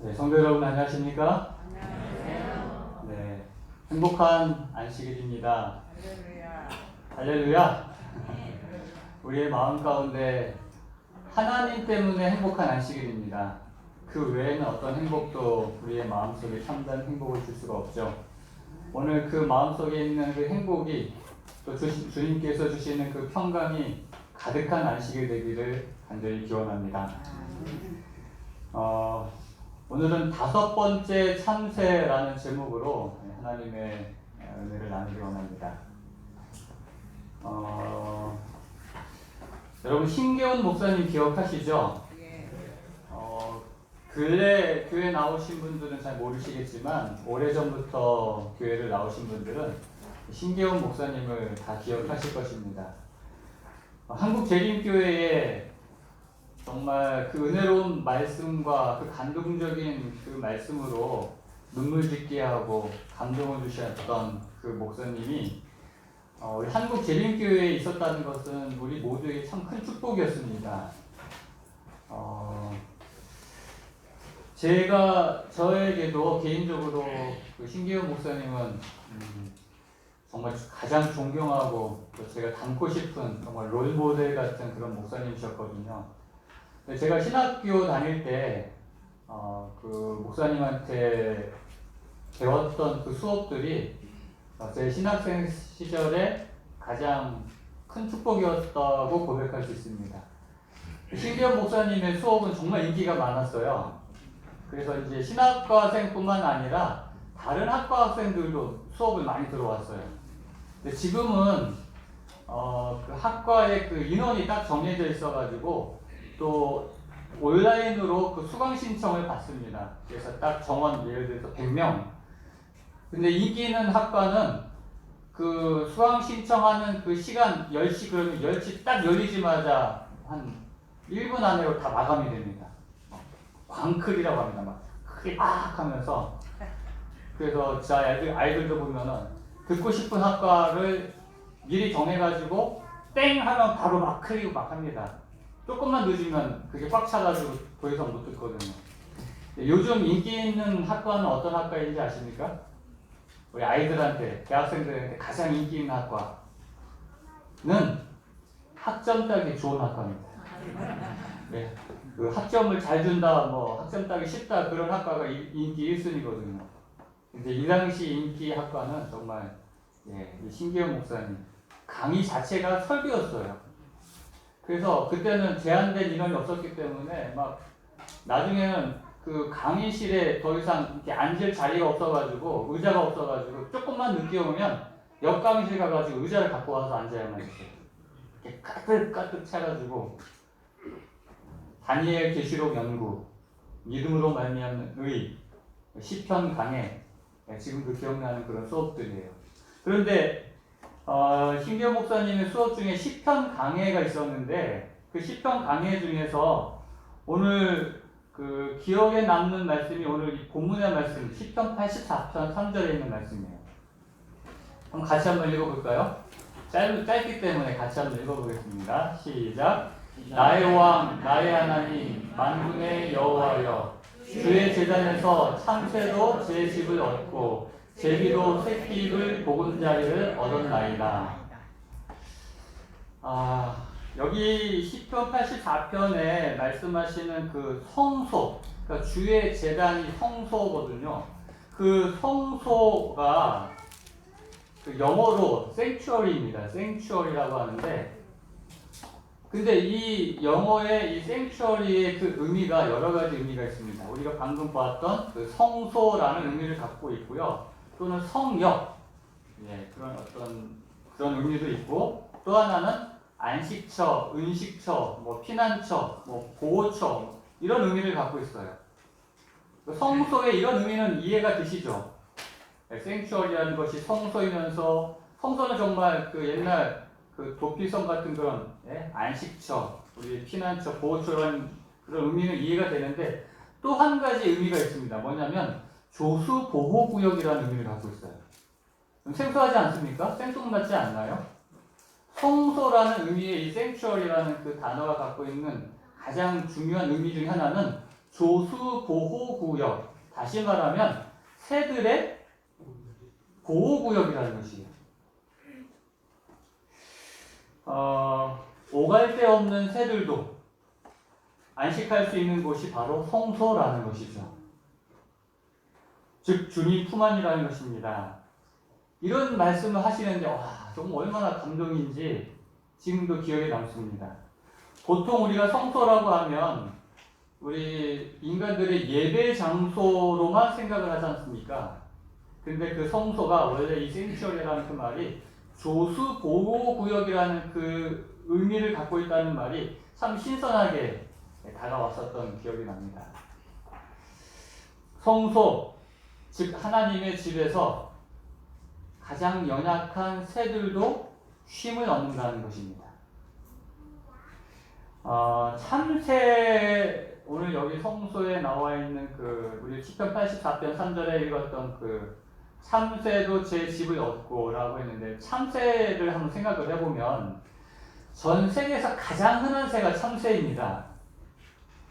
네, 성도 여러분 안녕하십니까? 안녕하세요. 네, 행복한 안식일입니다. 할렐루야. 할렐루야! 우리의 마음 가운데 하나님 때문에 행복한 안식일입니다. 그 외에는 어떤 행복도 우리의 마음속에 참된 행복을 줄 수가 없죠. 오늘 그 마음속에 있는 그 행복이 또 주님께서 주시는 그 평강이 가득한 안식일 되기를 간절히 기원합니다. 오늘은 5번째 참새라는 제목으로 하나님의 은혜를 나누기 원합니다. 여러분 신계훈 목사님 기억하시죠? 예. 근래 교회 나오신 분들은 잘 모르시겠지만 오래전부터 교회를 나오신 분들은 신계훈 목사님을 다 기억하실 것입니다. 한국 재림교회에 정말 그 은혜로운 말씀과 그 감동적인 그 말씀으로 눈물 짓게 하고 감동을 주셨던 그 목사님이 우리 한국 재림교회에 있었다는 것은 우리 모두에게 참 큰 축복이었습니다. 저에게도 개인적으로 그 신기훈 목사님은 정말 가장 존경하고 또 제가 닮고 싶은 정말 롤모델 같은 그런 목사님이셨거든요. 제가 신학교 다닐 때 그 목사님한테 배웠던 그 수업들이 제 신학생 시절에 가장 큰 축복이었다고 고백할 수 있습니다. 신기현 목사님의 수업은 정말 인기가 많았어요. 그래서 이제 신학과생뿐만 아니라 다른 학과 학생들도 수업을 많이 들어왔어요. 근데 지금은 그 학과에 그 인원이 딱 정해져 있어가지고 또 온라인으로 그 수강 신청을 받습니다. 그래서 딱 정원 예를 들어서 100명. 근데 인기 있는 학과는 그 수강 신청하는 그 시간 10시 그러면 10시 딱 열리자마자 한 1분 안으로 다 마감이 됩니다. 광클이라고 합니다. 막 크게 막 하면서. 그래서 제 아이들도 보면은 듣고 싶은 학과를 미리 정해가지고 땡 하면 바로 막 클릭 막 합니다. 조금만 늦으면 그게 꽉 차가지고 더 이상 못 듣거든요. 요즘 인기 있는 학과는 어떤 학과인지 아십니까? 우리 아이들한테, 대학생들한테 가장 인기 있는 학과는 학점 따기 좋은 학과입니다. 네, 그 학점을 잘 준다, 뭐 학점 따기 쉽다 그런 학과가 인기 1순위거든요. 근데 이 당시 인기 학과는 정말 신기현 목사님 강의 자체가 설교였어요. 그래서 그때는 제한된 인원이 없었기 때문에 막 나중에는 그 강의실에 더 이상 이렇게 앉을 자리가 없어가지고 의자가 없어가지고 조금만 늦게 오면 옆 강의실 가가지고 의자를 갖고 와서 앉아야만 했어요. 이렇게 가득 차가지고 다니엘 계시록 연구, 믿음으로 말미암는 의, 시편 강해, 지금도 기억나는 그런 수업들이에요. 그런데 신기현 목사님의 수업 중에 시편 강해가 있었는데 그 시편 강해 중에서 오늘 그 기억에 남는 말씀이 오늘 이 본문의 말씀 시편 84편 3절에 있는 말씀이에요. 그럼 같이 한번 읽어볼까요? 짧기 때문에 같이 한번 읽어보겠습니다. 시작. 나의 왕 나의 하나님 만군의 여호와여 주의 제단에서 참새도 제 집을 얻고 제비도 새끼를 보금자리를 얻었나이다. 여기 시편 84편에 말씀하시는 그 성소, 그러니까 주의 제단이 성소거든요. 그 성소가 그 영어로 sanctuary입니다. sanctuary라고 하는데, 근데 이 영어의 이 sanctuary의 그 의미가 여러 가지 의미가 있습니다. 우리가 방금 봤던 그 성소라는 의미를 갖고 있고요. 또는 성역, 그런 의미도 있고, 또 하나는 안식처, 은식처, 뭐 피난처, 뭐 보호처 이런 의미를 갖고 있어요. 성소의 이런 의미는 이해가 되시죠? 생츄어리라는 것이 성소이면서 성소는 정말 그 옛날 그 도피성 같은 그런 안식처, 우리 피난처, 보호처라는 그런 의미는 이해가 되는데 또 한 가지 의미가 있습니다. 뭐냐면 조수 보호구역이라는 의미를 갖고 있어요. 생소하지 않습니까? 생소맞지 않나요? 성소라는 의미의 이 sanctuary라는 그 단어가 갖고 있는 가장 중요한 의미 중에 하나는 조수 보호 구역, 다시 말하면 새들의 보호 구역이라는 것이에요. 오갈 데 없는 새들도 안식할 수 있는 곳이 바로 성소라는 것이죠. 즉 주님 품 안이라는 것입니다. 이런 말씀을 하시는데 와 정말 얼마나 감동인지 지금도 기억에 남습니다. 보통 우리가 성소라고 하면 우리 인간들의 예배 장소로만 생각을 하지 않습니까? 근데 그 성소가 원래 이 생츄어리라는 그 말이 조수 보호 구역이라는 그 의미를 갖고 있다는 말이 참 신선하게 다가왔었던 기억이 납니다. 성소, 즉 하나님의 집에서 가장 연약한 새들도 쉼을 얻는다는 것입니다. 참새, 오늘 여기 성소에 나와 있는 그 우리 시편 84편 3절에 읽었던 그 참새도 제 집을 얻고라고 했는데 참새를 한번 생각을 해보면 전 세계에서 가장 흔한 새가 참새입니다.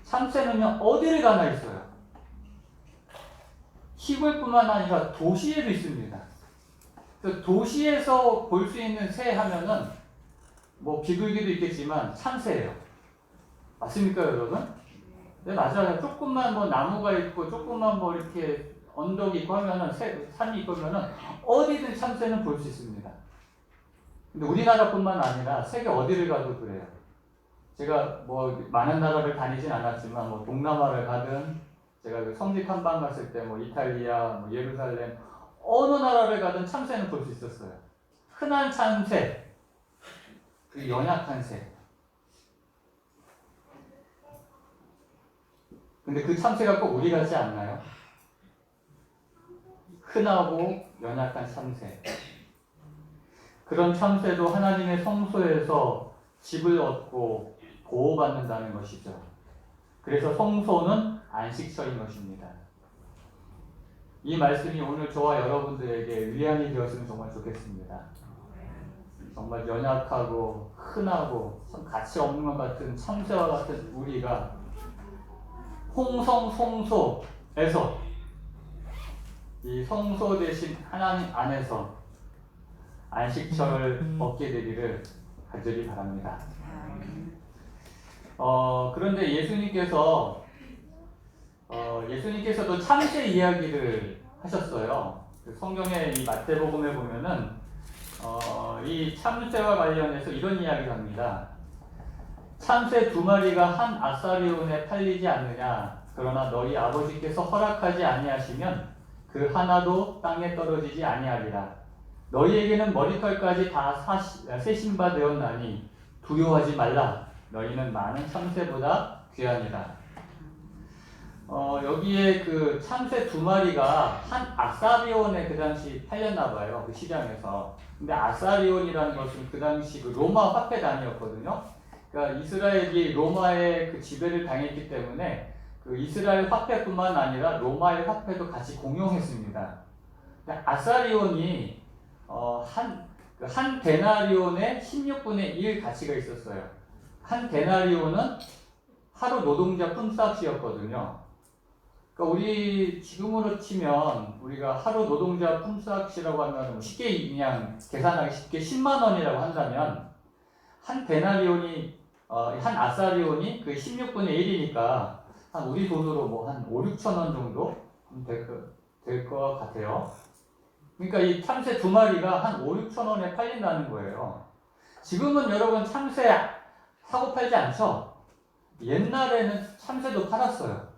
참새는요 어디를 가나 있어요. 시골뿐만 아니라 도시에도 있습니다. 그래서 도시에서 볼 수 있는 새 하면은 뭐 비둘기도 있겠지만 참새예요. 맞습니까 여러분? 네 맞아요. 조금만 뭐 나무가 있고 조금만 뭐 이렇게 언덕이 있고 하면은 산이 있고 하면은 어디든 참새는 볼 수 있습니다. 근데 우리나라뿐만 아니라 세계 어디를 가도 그래요. 제가 뭐 많은 나라를 다니진 않았지만 뭐 동남아를 가든 제가 그 성지 탐방 갔을 때 뭐 이탈리아, 뭐 예루살렘 어느 나라를 가든 참새는 볼 수 있었어요. 흔한 참새, 그 연약한 새. 근데 그 참새가 꼭 우리 같지 않나요? 흔하고 연약한 참새. 그런 참새도 하나님의 성소에서 집을 얻고 보호받는다는 것이죠. 그래서 성소는 안식처인 것입니다. 이 말씀이 오늘 저와 여러분들에게 위안이 되었으면 정말 좋겠습니다. 정말 연약하고 흔하고 참 가치 없는 것 같은 참새와 같은 우리가 홍성 성소에서 이 성소 대신 하나님 안에서 안식처를 얻게 되기를 간절히 바랍니다. 그런데 예수님께서도 참새 이야기를 하셨어요. 성경의 이 마태복음에 보면은 이 참새와 관련해서 이런 이야기를 합니다. 참새 2마리가 한 아사리온에 팔리지 않느냐? 그러나 너희 아버지께서 허락하지 아니하시면 그 하나도 땅에 떨어지지 아니하리라. 너희에게는 머리털까지 다 세신 바 되었나니 두려워하지 말라. 너희는 많은 참새보다 귀하니라. 여기에 그 참새 2마리가 한 아사리온에 그 당시 팔렸나봐요. 그 시장에서. 근데 아사리온이라는 것은 그 당시 그 로마 화폐 단위였거든요. 그러니까 이스라엘이 로마의 그 지배를 당했기 때문에 그 이스라엘 화폐뿐만 아니라 로마의 화폐도 같이 공용했습니다. 근데 아사리온이 한 데나리온의 16분의 1 가치가 있었어요. 한 데나리온은 하루 노동자 품삯이었거든요. 그러니까 우리 지금으로 치면 우리가 하루 노동자 품삯이라고 하면 쉽게 그냥 계산하기 쉽게 10만 원이라고 한다면 한 데나리온이 한 아사리온이 그 16분의 1이니까 한 우리 돈으로 뭐 한 5, 6천 원 정도 될 것 같아요. 그러니까 이 참새 2마리가 한 5, 6천 원에 팔린다는 거예요. 지금은 여러분 참새 사고 팔지 않죠? 옛날에는 참새도 팔았어요.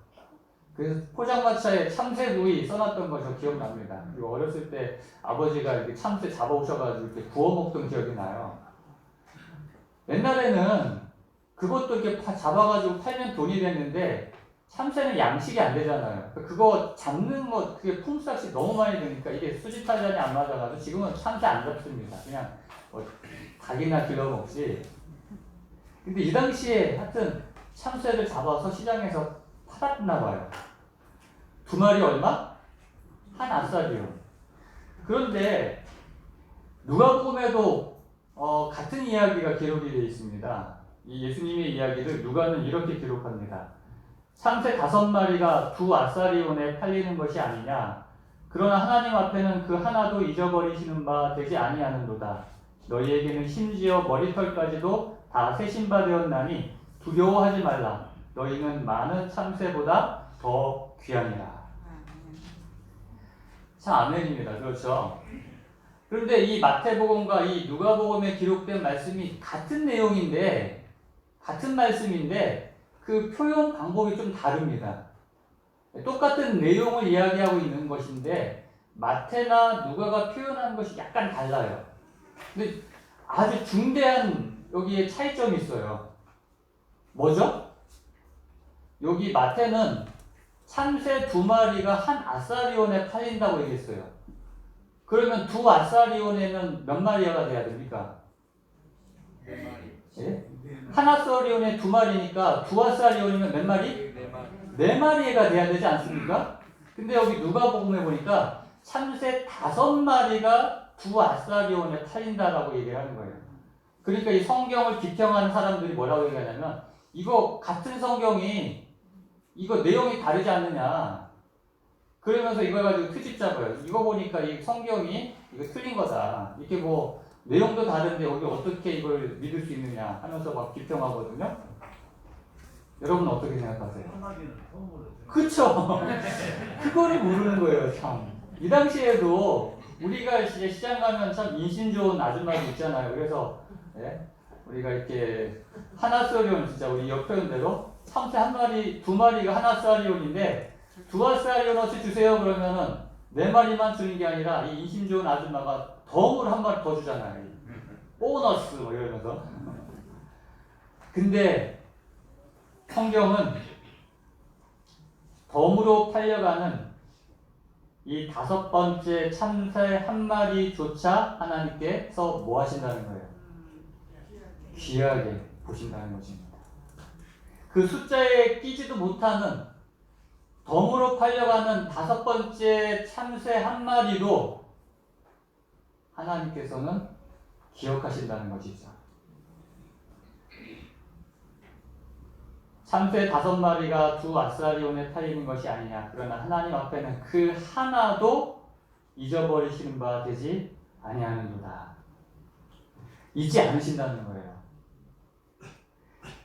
그래서 포장마차에 참새구이 써놨던 거 저 기억납니다. 그리고 어렸을 때 아버지가 이렇게 참새 잡아오셔가지고 이렇게 구워 먹던 기억이 나요. 옛날에는 그것도 이렇게 잡아가지고 팔면 돈이 됐는데 참새는 양식이 안 되잖아요. 그거 잡는 거 그게 품삯이 너무 많이 드니까 이게 수지타산이 안 맞아가지고 지금은 참새 안 잡습니다. 그냥 닭이나 길러 먹지. 근데 이 당시에 하여튼 참새를 잡아서 시장에서 팔았나 봐요. 2마리 얼마? 한 아사리온. 그런데 누가복음에도 같은 이야기가 기록이 되어 있습니다. 이 예수님의 이야기를 누가는 이렇게 기록합니다. 참새 5마리가 두 아사리온에 팔리는 것이 아니냐. 그러나 하나님 앞에는 그 하나도 잊어버리시는 바 되지 아니하는도다. 너희에게는 심지어 머리털까지도 다 세신 바 되었나니 두려워하지 말라. 너희는 많은 참새보다 더 귀하니라. 참 아멘입니다. 그렇죠? 그런데 이 마태복음과 이 누가복음에 기록된 말씀이 같은 내용인데, 같은 말씀인데 그 표현 방법이 좀 다릅니다. 똑같은 내용을 이야기하고 있는 것인데 마태나 누가가 표현하는 것이 약간 달라요. 근데 아주 중대한 여기에 차이점이 있어요. 뭐죠? 여기 마태는 참새 2마리가 한 아사리온에 팔린다고 얘기했어요. 그러면 두 아사리온에는 몇 마리가 돼야 됩니까? 4마리. 예? 한 아사리온에 2마리니까 두 아사리온이면 몇 마리? 4마리가 돼야 되지 않습니까? 근데 여기 누가복음에 보니까 참새 5마리가 두 아사리온에 팔린다라고 얘기를 하는 거예요. 그러니까 이 성경을 비평하는 사람들이 뭐라고 얘기하냐면 이거 같은 성경이 이거 내용이 다르지 않느냐. 그러면서 이걸 가지고 트집 잡아요. 이거 보니까 이 성경이 이거 틀린 거다. 이렇게 뭐 내용도 다른데 여기 어떻게 이걸 믿을 수 있느냐 하면서 막 비평하거든요. 여러분 어떻게 생각하세요? 그쵸? 그거를 모르는 거예요, 참. 이 당시에도 우리가 이제 시장 가면 참 인심 좋은 아줌마도 있잖아요. 그래서 예? 우리가 이렇게 하나사리온 진짜 우리 역표현대로 참새 1마리, 2마리가 하나사리온인데 두 아사리온어치 주세요 그러면은 4마리만 주는 게 아니라 이 인심 좋은 아줌마가 덤을 1마리 더 주잖아요. 보너스 뭐 이러면서. 근데 성경은 덤으로 팔려가는 이 5번째 참새 1마리조차 하나님께서 뭐 하신다는 거예요? 귀하게 보신다는 것입니다. 그 숫자에 끼지도 못하는 덤으로 팔려가는 5번째 참새 1마리도 하나님께서는 기억하신다는 것이죠. 참새 5마리가 두 아사리온에 팔리는 것이 아니냐. 그러나 하나님 앞에는 그 하나도 잊어버리시는 바 되지 아니하는도다. 잊지 않으신다는 거예요.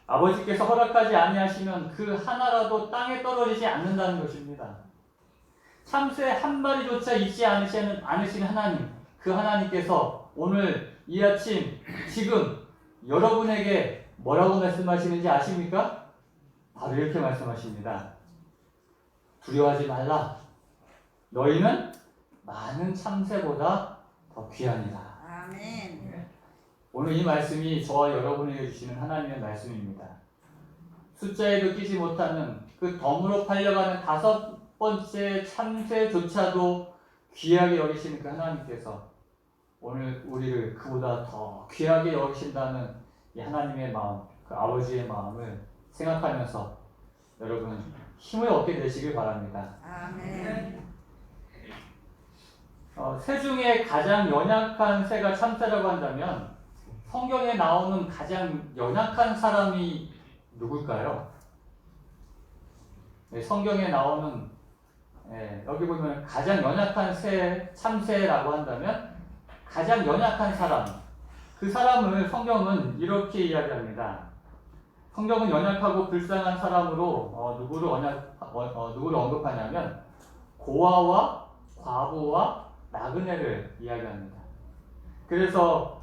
아버지께서 허락하지 아니하시면 그 하나라도 땅에 떨어지지 않는다는 것입니다. 참새 1마리조차 잊지 않으시는 하나님, 그 하나님께서 오늘 이 아침 지금 여러분에게 뭐라고 말씀하시는지 아십니까? 바로 이렇게 말씀하십니다. 두려워하지 말라. 너희는 많은 참새보다 더 귀하니라. 아멘. 오늘 이 말씀이 저와 여러분에게 주시는 하나님의 말씀입니다. 숫자에도 끼지 못하는 그 덤으로 팔려가는 5번째 참새조차도 귀하게 여기시는 그 하나님께서 오늘 우리를 그보다 더 귀하게 여기신다는 이 하나님의 마음, 그 아버지의 마음을 생각하면서 여러분 힘을 얻게 되시길 바랍니다. 아멘. 새 중에 가장 연약한 새가 참새라고 한다면 성경에 나오는 가장 연약한 사람이 누굴까요? 네, 성경에 나오는 여기 보면 가장 연약한 새, 참새라고 한다면 가장 연약한 사람, 그 사람을 성경은 이렇게 이야기합니다. 성경은 연약하고 불쌍한 사람으로 누구를 언급하냐면 고아와 과부와 나그네를 이야기합니다. 그래서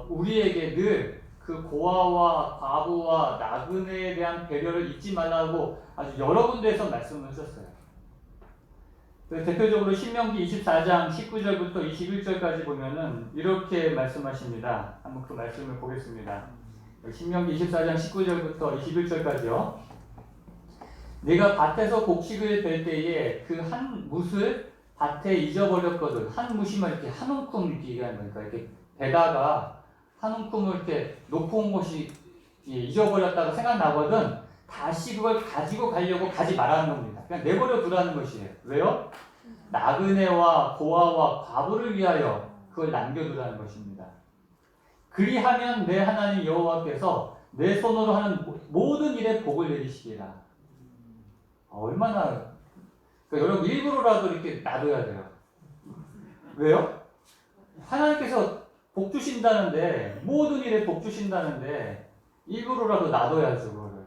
우리에게 늘 그 고아와 과부와 나그네에 대한 배려를 잊지 말라고 아주 여러 군데에서 말씀을 하셨어요. 대표적으로 신명기 24장 19절부터 21절까지 보면은 이렇게 말씀하십니다. 한번 그 말씀을 보겠습니다. 신명기 24장 19절부터 21절까지요. 내가 밭에서 곡식을 벨 때에 그 한 뭇을 밭에 잊어버렸거든. 한 뭇이면 이렇게 한 움큼 이렇게 얘기하는 거니까 이렇게 배다가 한 움큼을 이렇게 놓고 온 것이 잊어버렸다고 생각나거든. 다시 그걸 가지고 가려고 가지 말라는 겁니다. 그냥 내버려 두라는 것이에요. 왜요? 나그네와 고아와 과부를 위하여 그걸 남겨두라는 것입니다. 그리하면 내 하나님 여호와께서 내 손으로 하는 모든 일에 복을 내리시리라. 얼마나 그러니까 여러분 일부러라도 이렇게 놔둬야 돼요. 왜요? 하나님께서 복 주신다는데 모든 일에 복 주신다는데 일부러라도 놔둬야죠. 그거를.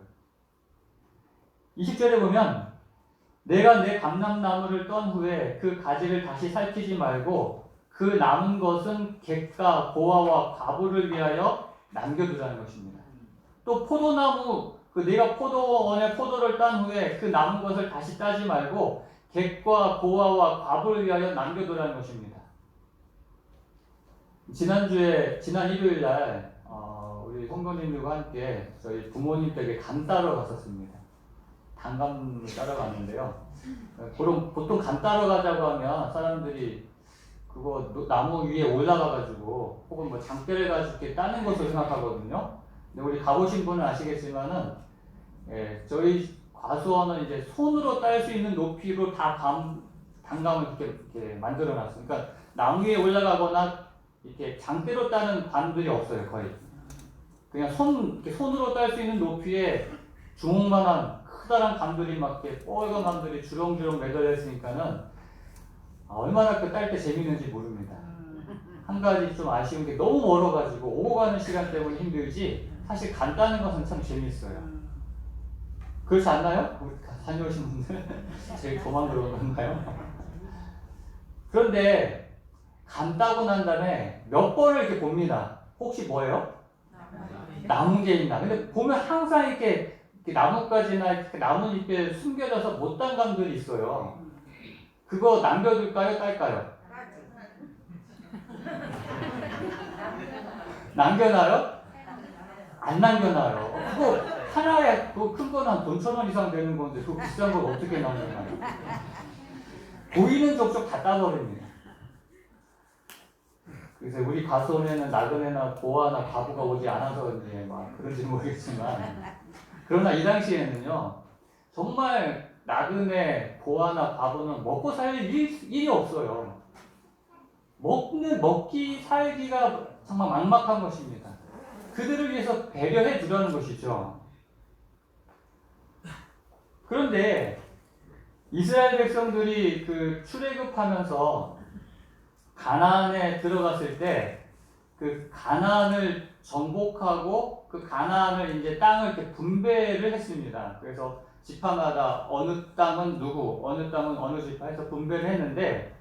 20절에 보면 내가 내 감람나무를 떤 후에 그 가지를 다시 살피지 말고 그 남은 것은 객과 고아와 과부를 위하여 남겨두라는 것입니다. 또 포도나무 내가 포도원에 포도를 딴 후에 그 남은 것을 다시 따지 말고 객과 고아와 과부를 위하여 남겨두라는 것입니다. 지난 일요일 날 우리 성도님들과 함께 저희 부모님 댁에 감 따러 갔었습니다. 단감을 따러 갔는데요. 보통 감 따러 가자고 하면 사람들이 그거 나무 위에 올라가가지고 혹은 뭐 장대를 가지고 이렇게 따는 것을 생각하거든요. 근데 우리 가보신 분은 아시겠지만은 저희 과수원은 이제 손으로 딸 수 있는 높이로 다 단감을 이렇게 만들어놨어요. 그러니까 나무 위에 올라가거나 이렇게 장대로 따는 관들이 없어요, 거의. 그냥 손으로 딸 수 있는 높이에 주먹만한 크다란 감들이 막 이렇게 뻘건 감들이 주렁주렁 매달려 있으니까는 얼마나 그 딸 때 재밌는지 모릅니다. 한 가지 좀 아쉬운 게 너무 멀어가지고 오고 가는 시간 때문에 힘들지 사실 간 따는 것은 참 재밌어요. 그렇지 않나요? 우리 다녀오신 분들 제일 도망 들어오는가요? 그런데 간 따고 난 다음에 몇 번을 이렇게 봅니다. 혹시 뭐예요? 남은 게 있나? 근데 보면 항상 이렇게 나뭇가지나 이렇게 나뭇잎에 숨겨져서 못단 감들이 있어요. 그거 남겨둘까요? 딸까요? 남겨놔요? 안 남겨놔요. 그거 하나에 큰 거는 한 돈 1,000원 이상 되는 건데 그 비싼 걸 어떻게 남겨놔요? 보이는 족족 다 따버립니다. 그래서 우리 과수원에는 나그네나 고아나 과부가 오지 않아서인지 막 그런지 모르겠지만 그러나 이 당시에는요 정말 나그네 고아나 과부는 먹고 살 일이 없어요. 먹기 살기가 정말 막막한 것입니다. 그들을 위해서 배려해 주려는 것이죠. 그런데 이스라엘 백성들이 그 출애굽하면서 가나안에 들어갔을 때 그 가나안을 정복하고 그 가나안을 이제 땅을 이렇게 분배를 했습니다. 그래서 지파마다 어느 땅은 누구, 어느 땅은 어느 지파 해서 분배를 했는데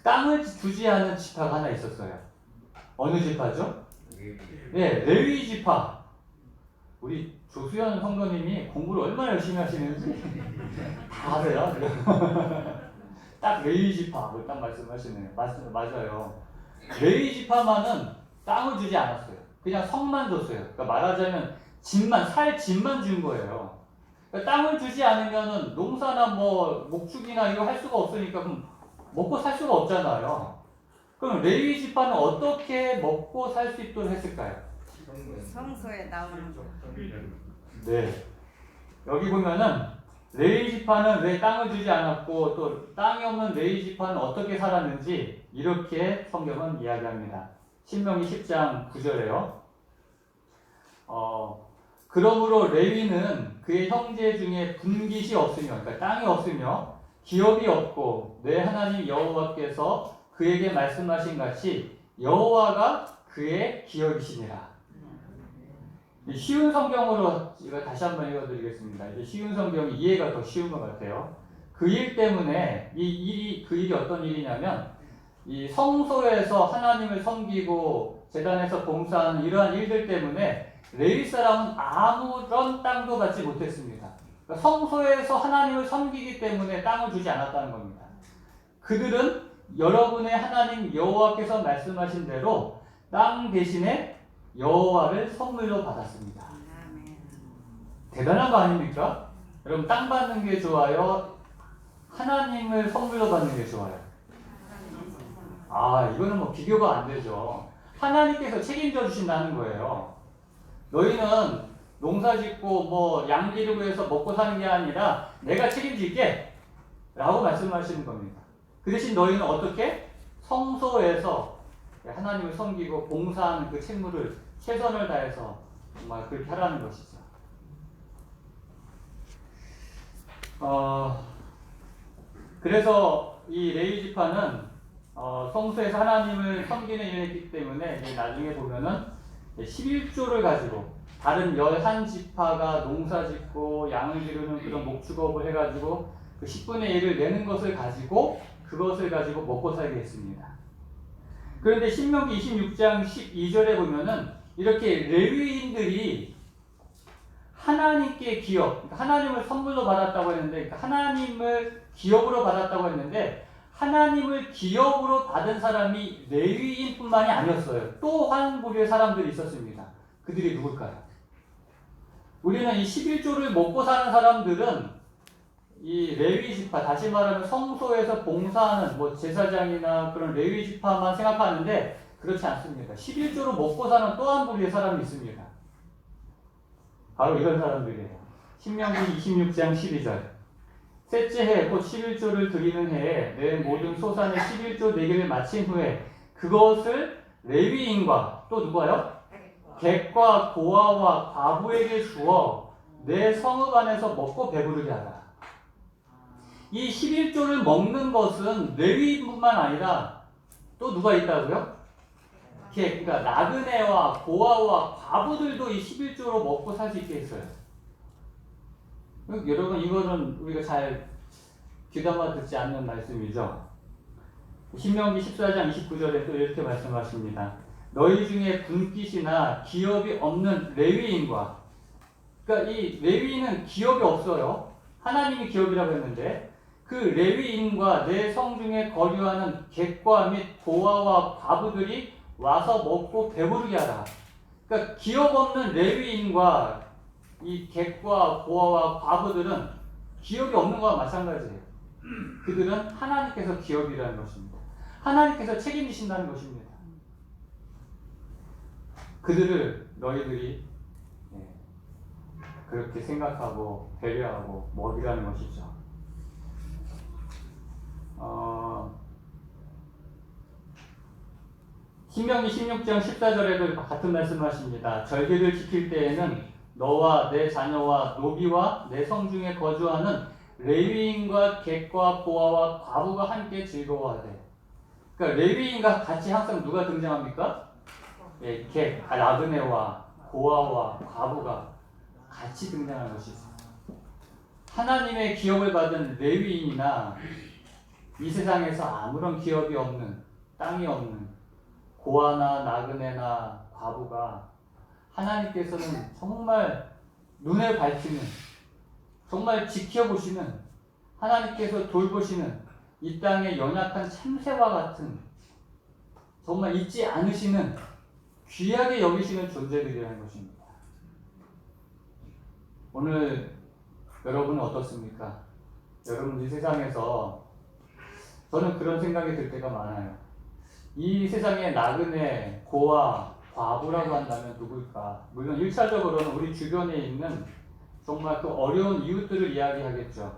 땅을 주지 않은 지파가 하나 있었어요. 어느 지파죠? 네, 레위 지파. 우리 조수연 성도님이 공부를 얼마나 열심히 하시는지 다 아세요. 딱 레위 지파, 딱 말씀하시네요. 맞아요. 레위 지파만은 땅을 주지 않았어요. 그냥 성만 줬어요. 그러니까 말하자면 살 집만 준 거예요. 그러니까 땅을 주지 않으면은 농사나 뭐 목축이나 이거 할 수가 없으니까 그럼 먹고 살 수가 없잖아요. 그럼 레위 지파는 어떻게 먹고 살 수 있도록 했을까요? 성소에 나오는 거. 네. 여기 보면은 레위 지파는 왜 땅을 주지 않았고 또 땅이 없는 레위 지파는 어떻게 살았는지 이렇게 성경은 이야기합니다. 신명기 10장 9절에요. 그러므로 레위는 그의 형제 중에 분깃이 없으며, 그러니까 땅이 없으며 기업이 없고 내 하나님 여호와께서 그에게 말씀하신 같이 여호와가 그의 기업이시니라. 쉬운 성경으로 제가 다시 한번 읽어드리겠습니다. 이제 쉬운 성경이 이해가 더 쉬운 것 같아요. 그 일 때문에 그 일이 어떤 일이냐면 이 성소에서 하나님을 섬기고 제단에서 봉사하는 이러한 일들 때문에 레위 사람은 아무런 땅도 받지 못했습니다. 그러니까 성소에서 하나님을 섬기기 때문에 땅을 주지 않았다는 겁니다. 그들은 여러분의 하나님 여호와께서 말씀하신 대로 땅 대신에 여호와를 선물로 받았습니다. 대단한 거 아닙니까? 여러분 땅 받는 게 좋아요? 하나님을 선물로 받는 게 좋아요? 이거는 뭐 비교가 안 되죠. 하나님께서 책임져 주신다는 거예요. 너희는 농사 짓고 뭐 양 기르고 해서 먹고 사는 게 아니라 내가 책임질게 라고 말씀하시는 겁니다. 그 대신 너희는 어떻게? 성소에서 하나님을 섬기고 봉사하는 그 책무를 최선을 다해서 정말 그렇게 하라는 것이죠. 그래서 이 레위 지파는 성소에서 하나님을 섬기는 일이기 때문에 이제 나중에 보면은 11조를 가지고 다른 11지파가 농사 짓고 양을 기르는 그런 목축업을 해가지고 그 10분의 1을 내는 것을 가지고 그것을 가지고 먹고 살게 했습니다. 그런데 신명기 26장 12절에 보면은 이렇게 레위인들이 하나님께 기업, 그러니까 하나님을 선물로 받았다고 했는데, 그러니까 하나님을 기업으로 받았다고 했는데, 하나님을 기업으로 받은 사람이 레위인뿐만이 아니었어요. 또 한 부류의 사람들이 있었습니다. 그들이 누굴까요? 우리는 이 11조를 먹고 사는 사람들은 이 레위 지파, 다시 말하면 성소에서 봉사하는 뭐 제사장이나 그런 레위 지파만 생각하는데 그렇지 않습니다. 11조로 먹고 사는 또 한 부류의 사람이 있습니다. 바로 이런 사람들이에요. 신명기 26장 12절. 셋째 해 곧 11조를 드리는 해에 내 모든 소산의 11조 내기를 마친 후에 그것을 레위인과 또 누가요? 객과 고아와 과부에게 주어 내 성읍 안에서 먹고 배부르게 하라. 이 11조를 먹는 것은 레위인뿐만 아니라 또 누가 있다고요? 그러니까 나그네와 고아와 과부들도 이 11조로 먹고 살 수 있게 했어요. 여러분 이거는 우리가 잘 귀담아 듣지 않는 말씀이죠. 신명기 14장 29절에 또 이렇게 말씀하십니다. 너희 중에 분깃이나 기업이 없는 레위인과, 그러니까 이 레위인은 기업이 없어요. 하나님이 기업이라고 했는데 그 레위인과 내 성중에 거류하는 객과 및 고아와 과부들이 와서 먹고 배부르게 하라. 그러니까 기업 없는 레위인과 이 객과 고아와 과부들은 기업이 없는 것과 마찬가지예요. 그들은 하나님께서 기업이라는 것입니다. 하나님께서 책임지신다는 것입니다. 그들을 너희들이 그렇게 생각하고 배려하고 먹이라는 것이죠. 신명기 16장 14절에도 같은 말씀을 하십니다. 절기를 지킬 때에는 너와 내 자녀와 노비와 내 성중에 거주하는 레위인과 객과 고아와 과부가 함께 즐거워하되. 그러니까 레위인과 같이 항상 누가 등장합니까? 객, 나그네와 고아와 과부가 같이 등장하는 것이죠. 하나님의 기업을 받은 레위인이나 이 세상에서 아무런 기업이 없는, 땅이 없는 고아나 나그네나 과부가 하나님께서는 정말 눈을 밝히는, 정말 지켜보시는, 하나님께서 돌보시는 이 땅의 연약한 참새와 같은, 정말 잊지 않으시는, 귀하게 여기시는 존재들이라는 것입니다. 오늘 여러분은 어떻습니까? 여러분 이 세상에서 저는 그런 생각이 들 때가 많아요. 이 세상에 나그네, 고아, 과부라고 한다면 누굴까? 물론 1차적으로는 우리 주변에 있는 정말 그 어려운 이웃들을 이야기하겠죠.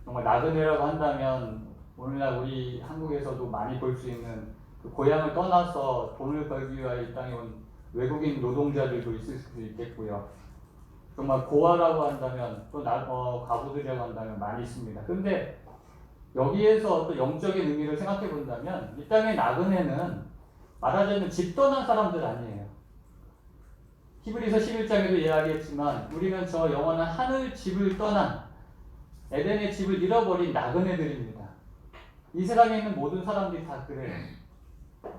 정말 나그네라고 한다면 오늘날 우리 한국에서도 많이 볼 수 있는 그 고향을 떠나서 돈을 벌기 위하여 이 땅에 온 외국인 노동자들도 있을 수도 있겠고요. 정말 고아라고 한다면 또 과부들이라고 한다면 많이 있습니다. 근데 여기에서 또 영적인 의미를 생각해 본다면 이 땅의 나그네는 말하자면 집 떠난 사람들 아니에요. 히브리서 11장에도 이야기했지만 우리는 저 영원한 하늘 집을 떠난 에덴의 집을 잃어버린 나그네들입니다. 이 세상에 있는 모든 사람들이 다 그래요.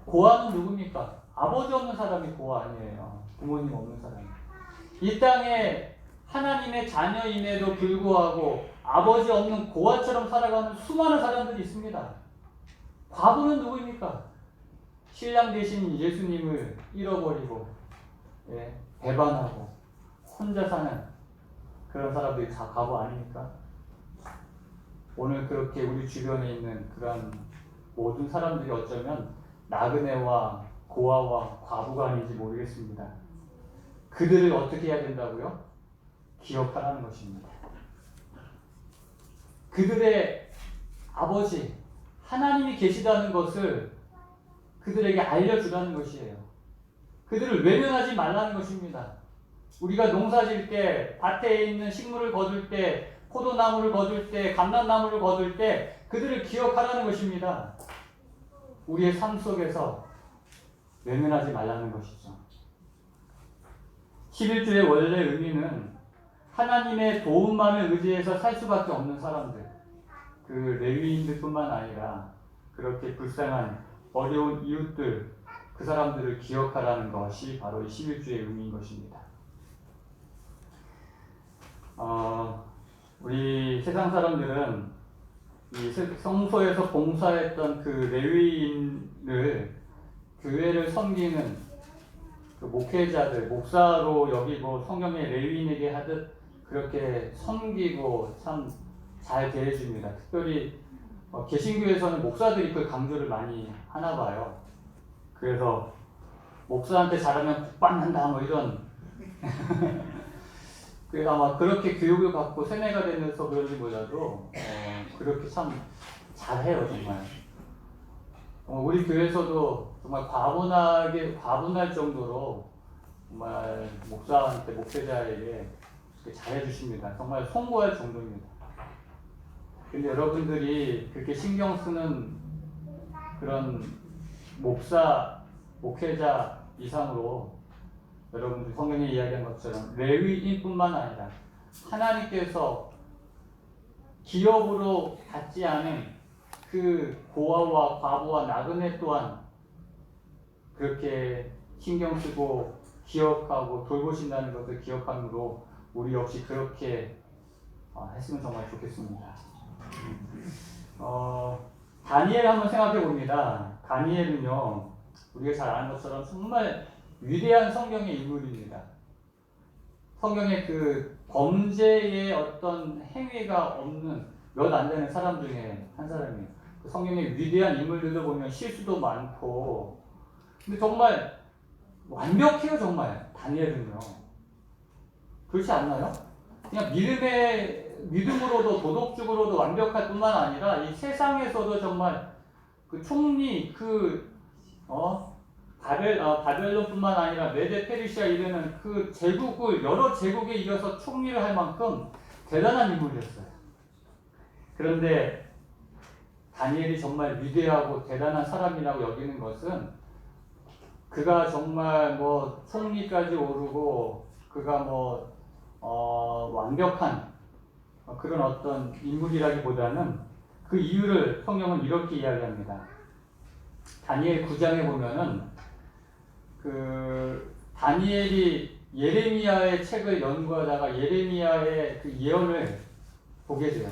고아는 누굽니까? 아버지 없는 사람이 고아 아니에요. 부모님 없는 사람이. 이 땅에 하나님의 자녀임에도 불구하고 아버지 없는 고아처럼 살아가는 수많은 사람들이 있습니다. 과부는 누구입니까? 신랑 되신 예수님을 잃어버리고 배반하고 혼자 사는 그런 사람들이 다 과부 아닙니까? 오늘 그렇게 우리 주변에 있는 그런 모든 사람들이 어쩌면 나그네와 고아와 과부가 아닌지 모르겠습니다. 그들을 어떻게 해야 된다고요? 기억하라는 것입니다. 그들의 아버지 하나님이 계시다는 것을 그들에게 알려주라는 것이에요. 그들을 외면하지 말라는 것입니다. 우리가 농사질 때, 밭에 있는 식물을 거둘 때 포도나무를 거둘 때, 감람나무를 거둘 때 그들을 기억하라는 것입니다. 우리의 삶 속에서 외면하지 말라는 것이죠. 11조의 원래 의미는 하나님의 도움만을 의지해서 살 수밖에 없는 사람들, 그 레위인들뿐만 아니라 그렇게 불쌍한 어려운 이웃들, 그 사람들을 기억하라는 것이 바로 이 11조의 의미인 것입니다. 우리 세상 사람들은 이 성소에서 봉사했던 그 레위인을 교회를 섬기는 그 목회자들, 목사로 여기고 성경의 레위인에게 하듯 그렇게 섬기고 참 잘 대해줍니다. 특별히 개신교에서는 목사들이 그 강조를 많이 하나 봐요. 그래서 목사한테 잘하면 복 받는다 뭐 이런 그래서 아마 그렇게 교육을 받고 세뇌가 되면서 그런지 몰라도 그렇게 참 잘해요 정말. 우리 교회에서도 정말 과분할 정도로 정말 목사한테 목회자에게 잘해주십니다. 정말 송구할 정도입니다. 근데 여러분들이 그렇게 신경 쓰는 그런 목회자 이상으로 여러분들 성경에 이야기한 것처럼 레위인뿐만 아니라 하나님께서 기업으로 받지 않은 그 고아와 과부와 나그네 또한 그렇게 신경 쓰고 기억하고 돌보신다는 것을 기억함으로 우리 역시 그렇게 했으면 정말 좋겠습니다. 다니엘 한번 생각해 봅니다. 다니엘은요, 우리가 잘 아는 것처럼 정말 위대한 성경의 인물입니다. 성경에 그 범죄의 어떤 행위가 없는 몇 안 되는 사람 중에 한 사람이에요. 그 성경의 위대한 인물들도 보면 실수도 많고, 근데 정말 완벽해요, 정말. 다니엘은요. 그렇지 않나요? 그냥 믿음으로도 도덕적으로도 완벽할 뿐만 아니라 이 세상에서도 정말 그 총리 바벨론뿐만 아니라 메데 페르시아 이르는 그 제국을 여러 제국에 이어서 총리를 할 만큼 대단한 인물이었어요. 그런데 다니엘이 정말 위대하고 대단한 사람이라고 여기는 것은 그가 정말 뭐 총리까지 오르고 그가 완벽한 그런 어떤 인물이라기보다는 그 이유를 성경은 이렇게 이야기합니다. 다니엘 9장에 보면은 그 다니엘이 예레미야의 책을 연구하다가 예레미야의 그 예언을 보게 돼요.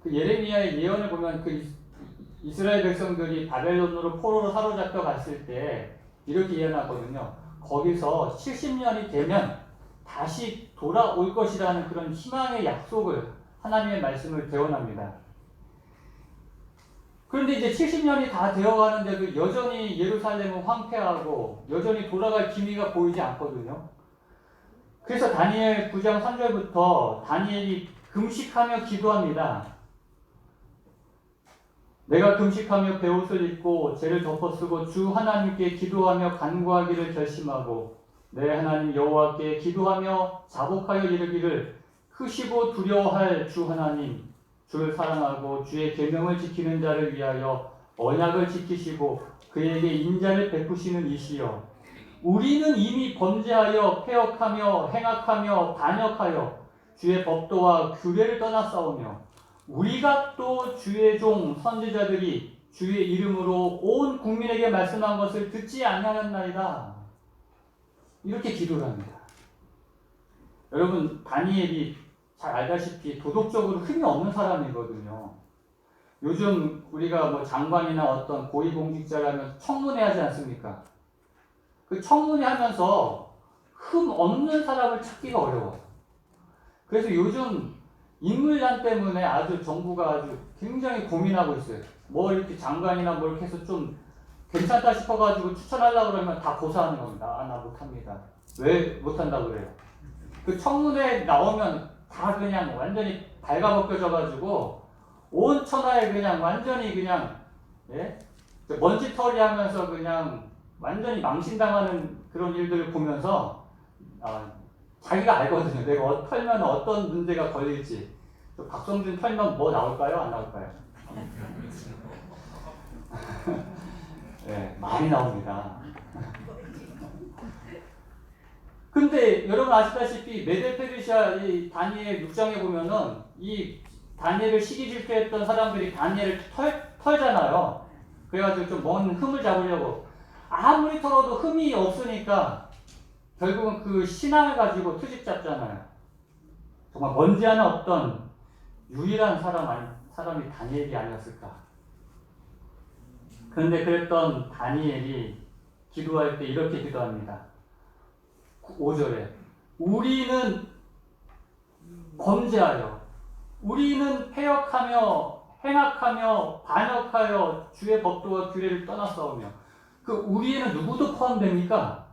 그 예레미야의 예언을 보면 그 이스라엘 백성들이 바벨론으로 포로로 사로잡혀 갔을 때 이렇게 예언하거든요. 거기서 70년이 되면 다시 돌아올 것이라는 그런 희망의 약속을 하나님의 말씀을 대언합니다. 그런데 이제 70년이 다 되어가는데도 여전히 예루살렘은 황폐하고 여전히 돌아갈 기미가 보이지 않거든요. 그래서 다니엘 9장 3절부터 다니엘이 금식하며 기도합니다. 내가 금식하며 베옷을 입고 죄를 덮어쓰고 주 하나님께 기도하며 간구하기를 결심하고 내 하나님 여호와께 기도하며 자복하여 이르기를 크시고 두려워할 주 하나님 주를 사랑하고 주의 계명을 지키는 자를 위하여 언약을 지키시고 그에게 인자를 베푸시는 이시여 우리는 이미 범죄하여 패역하며 행악하며 반역하여 주의 법도와 규례를 떠나싸우며 우리가 또 주의 종 선지자들이 주의 이름으로 온 국민에게 말씀한 것을 듣지 아니하였나이다. 이렇게 기도를 합니다. 여러분 다니엘이 잘 알다시피 도덕적으로 흠이 없는 사람이거든요. 요즘 우리가 장관이나 어떤 고위공직자라면 청문회 하지 않습니까? 그 청문회 하면서 흠 없는 사람을 찾기가 어려워요. 그래서 요즘 인물난 때문에 정부가 아주 굉장히 고민하고 있어요. 이렇게 장관이나 이렇게 해서 좀 괜찮다 싶어가지고 추천하려고 그러면 다 고사하는 겁니다. 나 못합니다. 왜 못한다고 그래요? 그 청문회 나오면 다 그냥 완전히 발가벗겨져가지고 온 천하에 그냥 완전히 그냥 먼지털이 하면서 그냥 완전히 망신당하는 그런 일들을 보면서 자기가 알거든요. 내가 털면 어떤 문제가 걸릴지. 저 박성준 털면 뭐 나올까요? 안 나올까요? 네, 많이 나옵니다. 근데 여러분 아시다시피 메델페르시아 이 다니엘 6장에 보면은 이 다니엘을 시기 질투했던 사람들이 다니엘을 털잖아요. 그래가지고 좀 먼 흠을 잡으려고 아무리 털어도 흠이 없으니까 결국은 그 신앙을 가지고 트집 잡잖아요. 정말 먼지 하나 없던 유일한 사람이 다니엘이 아니었을까. 그런데 그랬던 다니엘이 기도할 때 이렇게 기도합니다. 5절에 우리는 범죄하여 우리는 패역하며 행악하며 반역하여 주의 법도와 규례를 떠나싸우며 그 우리에는 누구도 포함됩니까?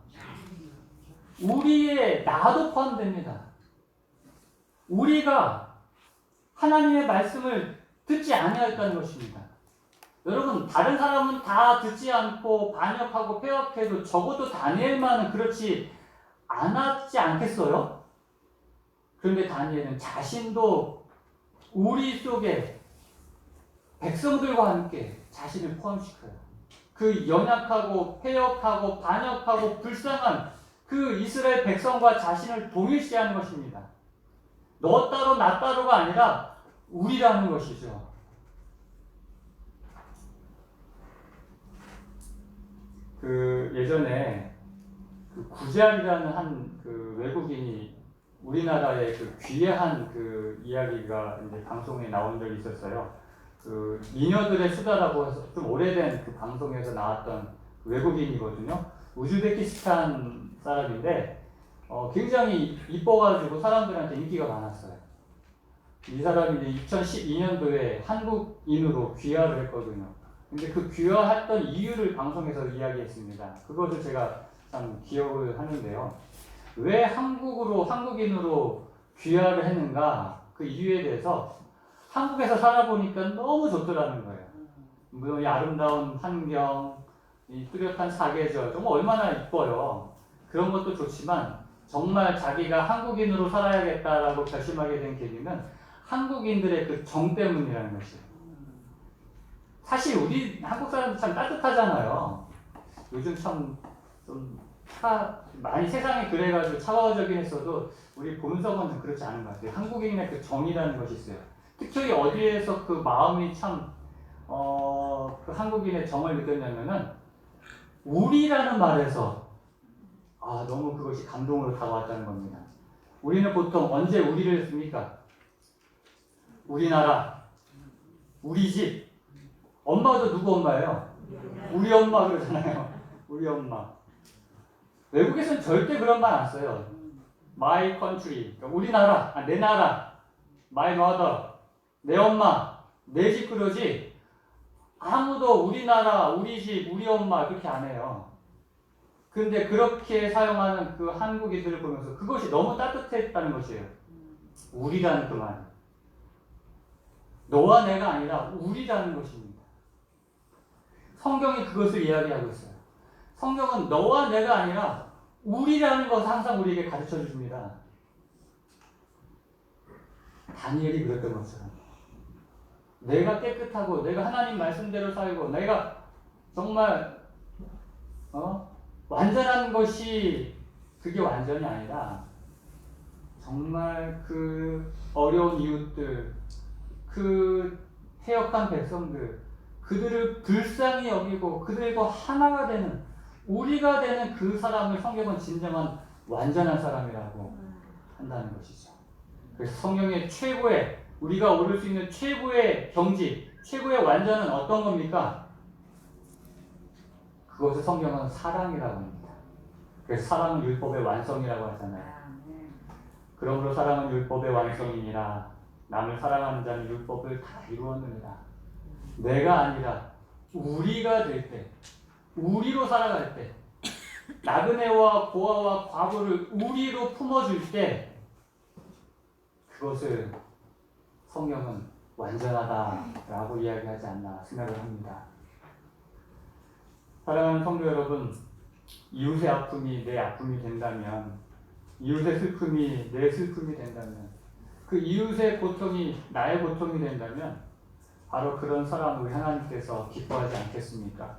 우리의 나도 포함됩니다. 우리가 하나님의 말씀을 듣지 아니하였다는 것입니다. 여러분 다른 사람은 다 듣지 않고 반역하고 패역해도 적어도 다니엘만은 그렇지 않았지 않겠어요? 그런데 다니엘은 자신도 우리 속에 백성들과 함께 자신을 포함시켜요. 그 연약하고 패역하고 반역하고 불쌍한 그 이스라엘 백성과 자신을 동일시하는 것입니다. 너 따로 나 따로가 아니라 우리라는 것이죠. 그 예전에 그 구제알이라는 한 그 외국인이 우리나라의 그 귀한 그 이야기가 이제 방송에 나온 적이 있었어요. 그 미녀들의 수다라고 해서 좀 오래된 그 방송에서 나왔던 외국인이거든요. 우즈베키스탄 사람인데 굉장히 이뻐가지고 사람들한테 인기가 많았어요. 이 사람이 이제 2012년도에 한국인으로 귀화를 했거든요. 근데 그 귀화했던 이유를 방송에서 이야기했습니다. 그것을 제가 참 기억을 하는데요. 왜 한국인으로 귀화를 했는가? 그 이유에 대해서 한국에서 살아보니까 너무 좋더라는 거예요. 물론 이 아름다운 환경, 이 뚜렷한 사계절, 정말 얼마나 이뻐요. 그런 것도 좋지만 정말 자기가 한국인으로 살아야겠다라고 결심하게 된 계기는 한국인들의 그 정 때문이라는 것이에요. 사실 우리 한국 사람들 참 따뜻하잖아요. 요즘 참 좀 많이 세상이 그래가지고 차가워지긴 했어도 우리 본성은 좀 그렇지 않은 것 같아요. 한국인의 그 정이라는 것이 있어요. 특히 어디에서 그 마음이 참 그 한국인의 정을 느꼈냐면은 우리라는 말에서 너무 그것이 감동으로 다가왔다는 겁니다. 우리는 보통 언제 우리를 씁니까? 우리나라, 우리 집. 엄마도 누구 엄마예요? 우리 엄마 그러잖아요. 우리 엄마. 외국에서는 절대 그런 말 안 써요. My country, 그러니까 우리나라, 내 나라, my mother, 내 엄마, 내 집 그러지 아무도 우리나라, 우리 집, 우리 엄마 그렇게 안 해요. 근데 그렇게 사용하는 그 한국인들을 보면서 그것이 너무 따뜻했다는 것이에요. 우리라는 그 말. 너와 내가 아니라 우리라는 것입니다. 성경이 그것을 이야기하고 있어요. 성경은 너와 내가 아니라 우리라는 것을 항상 우리에게 가르쳐 줍니다. 다니엘이 그랬던 것처럼 내가 깨끗하고 내가 하나님 말씀대로 살고 내가 정말 완전한 것이 그게 완전이 아니라 정말 그 어려운 이웃들, 그 해역한 백성들, 그들을 불쌍히 여기고 그들과 하나가 되는 우리가 되는 그 사람을 성경은 진정한 완전한 사람이라고 한다는 것이죠. 그래서 성경의 최고의 우리가 오를 수 있는 최고의 경지, 최고의 완전은 어떤 겁니까? 그것을 성경은 사랑이라고 합니다. 그래서 사랑은 율법의 완성이라고 하잖아요. 그러므로 사랑은 율법의 완성이니라 남을 사랑하는 자는 율법을 다 이루었느니라. 내가 아니라 우리가 될 때, 우리로 살아갈 때, 나그네와 고아와 과부를 우리로 품어줄 때 그것을 성경은 완전하다라고 이야기하지 않나 생각을 합니다. 사랑하는 성도 여러분, 이웃의 아픔이 내 아픔이 된다면, 이웃의 슬픔이 내 슬픔이 된다면 그 이웃의 고통이 나의 고통이 된다면 바로 그런 사람을 우리 하나님께서 기뻐하지 않겠습니까?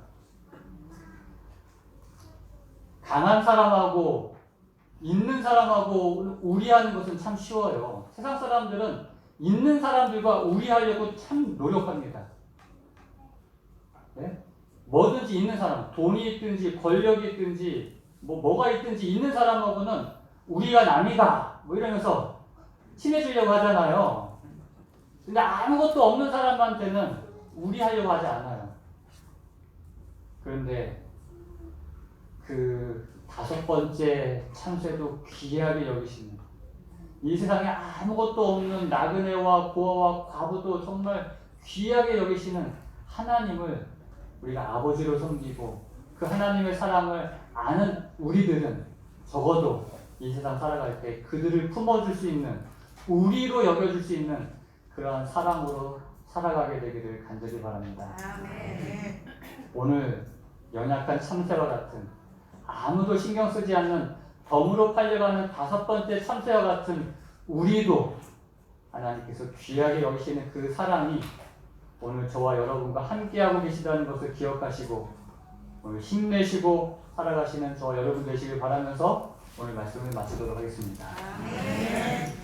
강한 사람하고 있는 사람하고 우리하는 것은 참 쉬워요. 세상 사람들은 있는 사람들과 우리하려고 참 노력합니다. 네? 뭐든지 있는 사람, 돈이 있든지 권력이 있든지 뭐가 있든지 있는 사람하고는 우리가 남이다 뭐 이러면서 친해지려고 하잖아요. 근데 아무것도 없는 사람한테는 우리하려고 하지 않아요. 그런데 그 5번째 참새도 귀하게 여기시는, 이 세상에 아무것도 없는 나그네와 고아와 과부도 정말 귀하게 여기시는 하나님을 우리가 아버지로 섬기고 그 하나님의 사랑을 아는 우리들은 적어도 이 세상 살아갈 때 그들을 품어줄 수 있는, 우리로 여겨줄 수 있는 그러한 사랑으로 살아가게 되기를 간절히 바랍니다. 아멘. 오늘 연약한 참새와 같은, 아무도 신경 쓰지 않는 덤으로 팔려가는 5번째 참새와 같은 우리도 하나님께서 귀하게 여기시는 그 사랑이 오늘 저와 여러분과 함께하고 계시다는 것을 기억하시고 오늘 힘내시고 살아가시는 저와 여러분 되시길 바라면서 오늘 말씀을 마치도록 하겠습니다. 아멘.